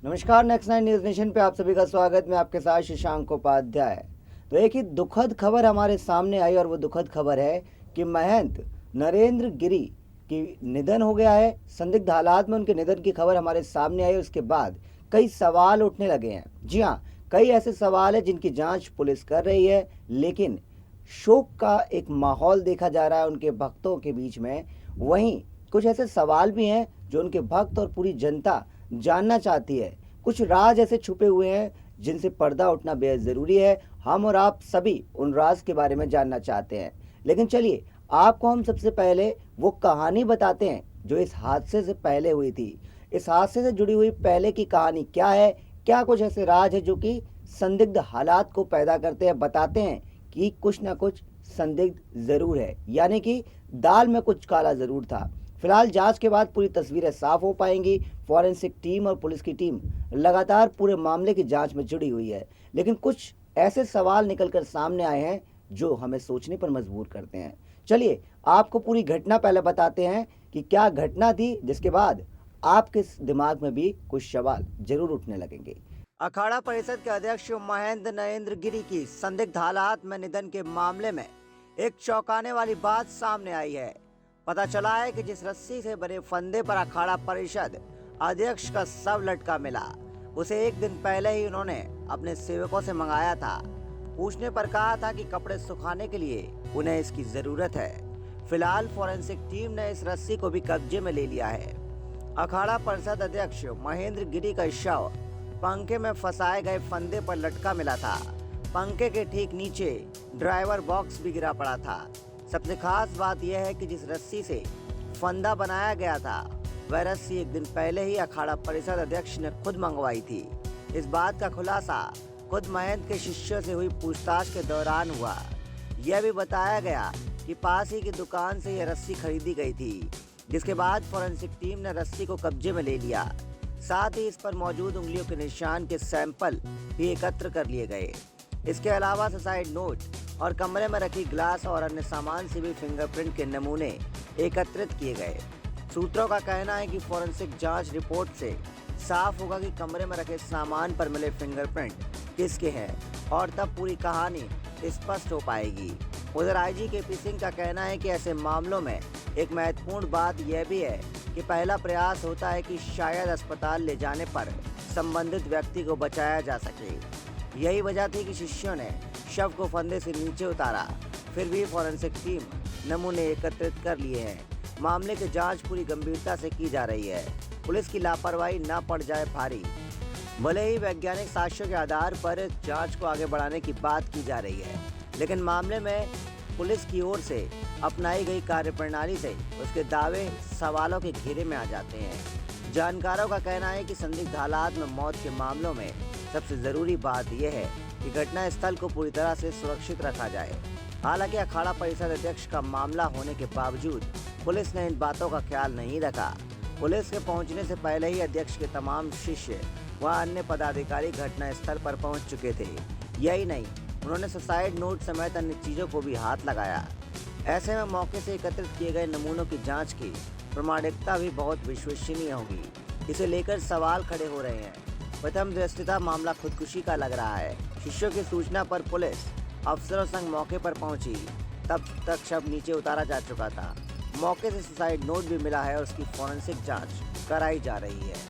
नमस्कार, next nine news nation पे आप सभी का स्वागत। मैं आपके साथ शशांक उपाध्याय। तो एक ही दुखद खबर हमारे सामने आई और वो दुखद खबर है कि महंत नरेंद्र गिरी की निधन हो गया है। संदिग्ध हालात में उनके निधन की खबर हमारे सामने आई। उसके बाद कई सवाल उठने लगे हैं। जी हाँ, कई ऐसे सवाल है जिनकी जांच पुलिस कर रही है, लेकिन शोक का एक माहौल देखा जा रहा है उनके भक्तों के बीच में। वहीं कुछ ऐसे सवाल भी हैं जो उनके भक्त और पूरी जनता जानना चाहती है। कुछ राज ऐसे छुपे हुए हैं जिनसे पर्दा उठना बेहद ज़रूरी है। हम और आप सभी उन राज के बारे में जानना चाहते हैं। लेकिन चलिए, आपको हम सबसे पहले वो कहानी बताते हैं जो इस हादसे से पहले हुई थी। इस हादसे से जुड़ी हुई पहले की कहानी क्या है, क्या कुछ ऐसे राज है जो कि संदिग्ध हालात को पैदा करते हैं। बताते हैं कि कुछ ना कुछ संदिग्ध ज़रूर है, यानी कि दाल में कुछ काला ज़रूर था। फिलहाल जांच के बाद पूरी तस्वीरें साफ हो पाएंगी। फॉरेंसिक टीम और पुलिस की टीम लगातार पूरे मामले की जांच में जुड़ी हुई है, लेकिन कुछ ऐसे सवाल निकलकर सामने आए हैं जो हमें सोचने पर मजबूर करते हैं। चलिए, आपको पूरी घटना पहले बताते हैं कि क्या घटना थी, जिसके बाद आपके दिमाग में भी कुछ सवाल जरूर उठने लगेंगे। अखाड़ा परिषद के अध्यक्ष महेंद्र नरेंद्र गिरी की संदिग्ध हालात में निधन के मामले में एक चौंकाने वाली बात सामने आई है। पता चला है कि जिस रस्सी से बने फंदे पर अखाड़ा परिषद अध्यक्ष का शव लटका मिला, उसे एक दिन पहले ही उन्होंने अपने सेवकों से मंगाया था। पूछने पर कहा था कि कपड़े सुखाने के लिए उन्हें इसकी जरूरत है। फिलहाल फॉरेंसिक टीम ने इस रस्सी को भी कब्जे में ले लिया है। अखाड़ा परिषद अध्यक्ष महेंद्र गिरी का शव पंखे में फंसाए गए फंदे पर लटका मिला था। पंखे के ठीक नीचे ड्राइवर बॉक्स भी गिरा पड़ा था। सबसे खास बात यह है कि जिस रस्सी से फंदा बनाया गया था, वह रस्सी एक दिन पहले ही अखाड़ा परिषद अध्यक्ष ने खुद मंगवाई थी। इस बात का खुलासा खुद महंत के शिष्यों से हुई पूछताछ के दौरान हुआ। यह भी बताया गया कि पास ही की दुकान से यह रस्सी खरीदी गई थी, जिसके बाद फॉरेंसिक टीम ने रस्सी को कब्जे में ले लिया। साथ ही इस पर मौजूद उंगलियों के निशान के सैंपल भी एकत्र कर लिए गए। इसके अलावा सुसाइड नोट और कमरे में रखी ग्लास और अन्य सामान से भी फिंगरप्रिंट के नमूने एकत्रित किए गए। सूत्रों का कहना है कि फॉरेंसिक जांच रिपोर्ट से साफ होगा कि कमरे में रखे सामान पर मिले फिंगरप्रिंट किसके हैं, और तब पूरी कहानी स्पष्ट हो पाएगी। उधर आईजी केपी सिंह का कहना है कि ऐसे मामलों में एक महत्वपूर्ण बात यह भी है कि पहला प्रयास होता है कि शायद अस्पताल ले जाने पर संबंधित व्यक्ति को बचाया जा सके। यही वजह थी कि शिष्यों ने शव को फंदे से नीचे उतारा। फिर भी फॉरेंसिक टीम नमूने एकत्रित कर लिए हैं। मामले की जांच पूरी गंभीरता से की जा रही है। पुलिस की लापरवाही न पड़ जाए भारी। भले ही वैज्ञानिक साक्ष्यों के आधार पर जांच को आगे बढ़ाने की बात की जा रही है, लेकिन मामले में पुलिस की ओर से अपनाई गई कार्यप्रणाली से उसके दावे सवालों के घेरे में आ जाते हैं। जानकारों का कहना है कि संदिग्ध हालात में मौत के मामलों में सबसे जरूरी बात यह है कि घटना स्थल को पूरी तरह से सुरक्षित रखा जाए। हालांकि अखाड़ा परिषद अध्यक्ष का मामला होने के बावजूद पुलिस ने इन बातों का ख्याल नहीं रखा। पुलिस के पहुंचने से पहले ही अध्यक्ष के तमाम शिष्य व अन्य पदाधिकारी घटना स्थल पर पहुंच चुके थे। यही नहीं, उन्होंने सुसाइड नोट समेत अन्य चीजों को भी हाथ लगाया। ऐसे में मौके से एकत्रित किए गए नमूनों की जांच की प्रामाणिकता भी बहुत विश्वसनीय होगी। इसे लेकर सवाल खड़े हो रहे हैं। प्रथम दृष्टया मामला खुदकुशी का लग रहा है। शिष्यों की सूचना पर पुलिस अफसरों संग मौके पर पहुंची, तब तक शव नीचे उतारा जा चुका था। मौके से सुसाइड नोट भी मिला है और उसकी फॉरेंसिक जांच कराई जा रही है।